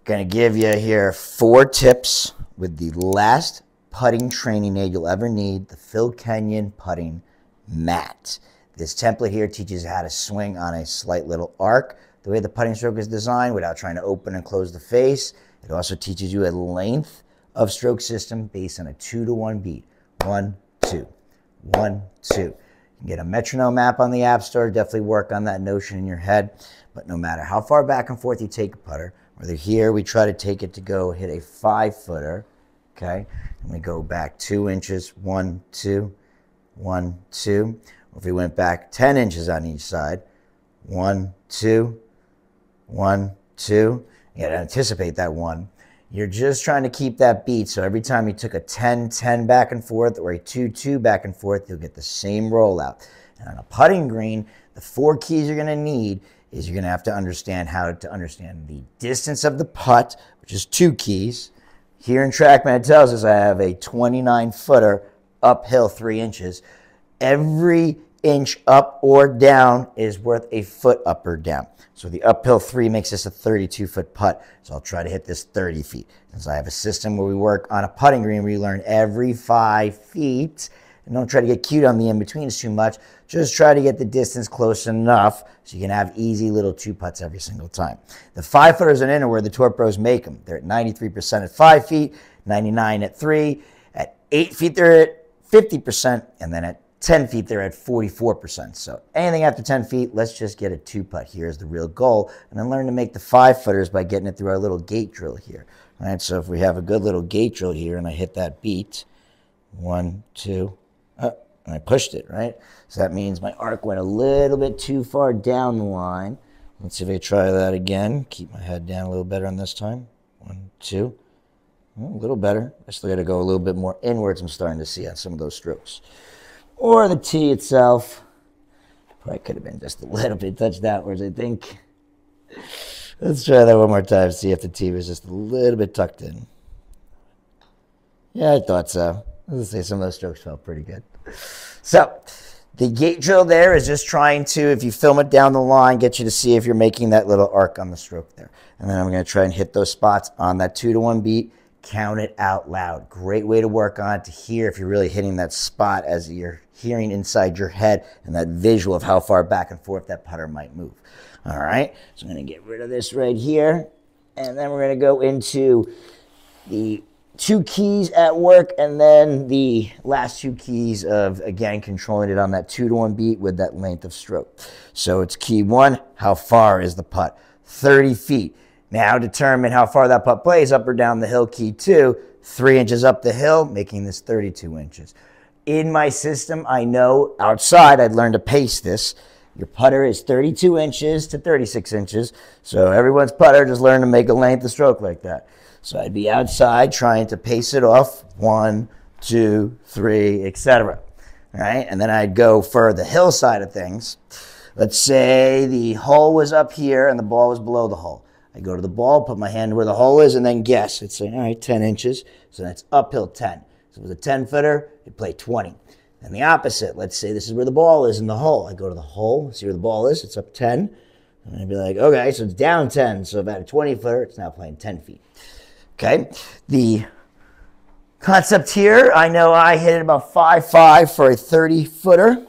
Going to give you here 4 tips with the last putting training aid you'll ever need, the Phil Kenyon putting mat. This template here teaches you how to swing on a slight little arc, the way the putting stroke is designed without trying to open and close the face. It also teaches you a length of stroke system based on a 2-to-1 beat. 1, 2, 1, 2. You can get a metronome map on the App Store. Definitely work on that notion in your head. But no matter how far back and forth you take a putter, whether here we try to take it to go hit a 5-footer, okay, and we go back 2 inches, 1, 2, 1, 2. Or if we went back 10 inches on each side, 1, 2, 1, 2. You got to anticipate that 1. You're just trying to keep that beat. So every time you took a 10, 10 back and forth or a 2, 2 back and forth, you'll get the same rollout. And on a putting green, the 4 keys you're going to need is you're going to have to understand how to understand the distance of the putt, which is 2 keys. Here in TrackMan, it tells us I have a 29-footer uphill 3 inches. Every inch up or down is worth a foot up or down. So the uphill 3 makes this a 32-foot putt. So I'll try to hit this 30 feet. Since I have a system where we work on a putting green where you learn every 5 feet, and don't try to get cute on the in-betweens too much. Just try to get the distance close enough so you can have easy little 2 putts every single time. The 5-footers and in are where the tour pros make them. They're at 93% at 5 feet, 99 at 3. At 8 feet, they're at 50%, and then at 10 feet, they're at 44%. So anything after 10 feet, let's just get a 2-putt. Here's the real goal. And then learn to make the 5-footers by getting it through our little gate drill here. All right, so if we have a good little gate drill here and I hit that beat, 1, 2, and I pushed it, right? So that means my arc went a little bit too far down the line. Let's see if I try that again. Keep my head down a little better on this time. 1, 2. A little better. I still got to go a little bit more inwards, I'm starting to see on some of those strokes. Or the tee itself. Probably could have been just a little bit touched outwards, I think. Let's try that one more time, see if the tee was just a little bit tucked in. Yeah, I thought so. Let's say some of those strokes felt pretty good. So the gate drill there is just trying to, if you film it down the line, get you to see if you're making that little arc on the stroke there. And then I'm going to try and hit those spots on that 2-to-1 beat. Count it out loud. Great way to work on it, to hear if you're really hitting that spot as you're hearing inside your head and that visual of how far back and forth that putter might move. All right, so I'm going to get rid of this right here. And then we're going to go into the 2 keys at work, and then the last 2 keys of, again, controlling it on that 2-to-1 beat with that length of stroke. So it's key 1, how far is the putt? 30 feet. Now determine how far that putt plays up or down the hill. Key 2, 3 inches up the hill, making this 32 inches. In my system, I know outside I'd learn to pace this. Your putter is 32 inches to 36 inches. So everyone's putter just learn to make a length of stroke like that. So I'd be outside trying to pace it off, 1, 2, 3, etc. All right, and then I'd go for the hill side of things. Let's say the hole was up here and the ball was below the hole. I go to the ball, put my hand where the hole is, and then guess. It's say, all right, 10 inches. So that's uphill 10. So if it was a 10-footer, you'd play 20. And the opposite, let's say this is where the ball is in the hole. I go to the hole, see where the ball is. It's up 10. And I'd be like, okay, so it's down 10. So if I had a 20-footer, it's now playing 10 feet. Okay, the concept here, I know I hit it about 5.5 for a 30-footer.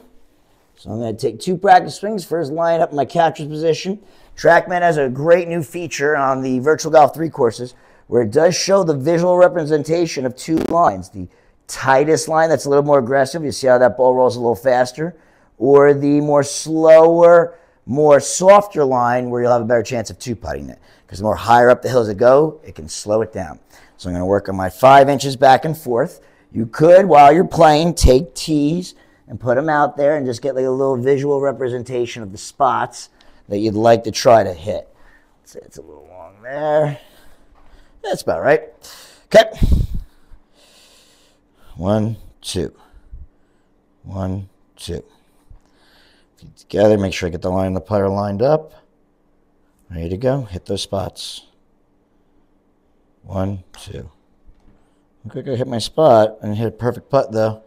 So I'm going to take 2 practice swings. First, line up in my catcher's position. TrackMan has a great new feature on the Virtual Golf 3 courses where it does show the visual representation of 2 lines. The tightest line that's a little more aggressive, you see how that ball rolls a little faster, or the more slower, more softer line where you'll have a better chance of 2-putting it. Because the more higher up the hills it go, it can slow it down. So I'm going to work on my 5 inches back and forth. You could, while you're playing, take tees and put them out there and just get like a little visual representation of the spots that you'd like to try to hit. Let's say it's a little long there. That's about right. Okay. 1, 2. 1, 2. Feet together. Make sure I get the line of the putter lined up. Ready to go. Hit those spots. 1, 2. I'm going to hit my spot and hit a perfect putt, though.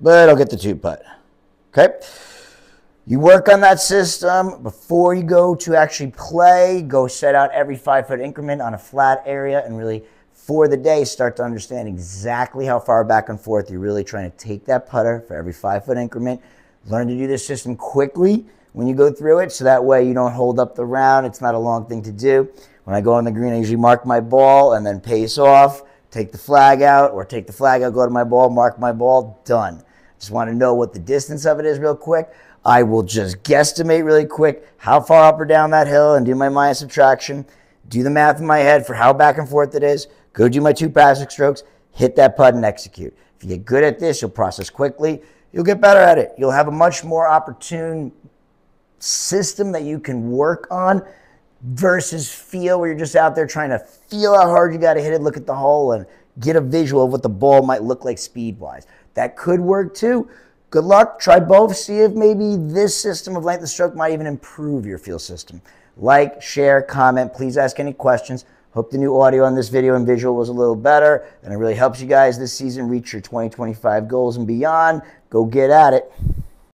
But I'll get the 2-putt. Okay? You work on that system before you go to actually play. Go set out every 5-foot increment on a flat area and really, for the day, start to understand exactly how far back and forth you're really trying to take that putter for every 5-foot increment. Learn to do this system quickly when you go through it, so that way you don't hold up the round. It's not a long thing to do. When I go on the green, I usually mark my ball and then pace off, take the flag out, or take the flag out, go to my ball, mark my ball, done. Just want to know what the distance of it is real quick. I will just guesstimate really quick how far up or down that hill and do my minus subtraction, do the math in my head for how back and forth it is, go do my 2 passing strokes, hit that putt and execute. If you get good at this, you'll process quickly. You'll get better at it. You'll have a much more opportune system that you can work on versus feel, where you're just out there trying to feel how hard you got to hit it, look at the hole, and get a visual of what the ball might look like speed-wise. That could work too. Good luck. Try both. See if maybe this system of length of stroke might even improve your feel system. Like, share, comment. Please ask any questions. Hope the new audio on this video and visual was a little better, and it really helps you guys this season reach your 2025 goals and beyond. Go get at it.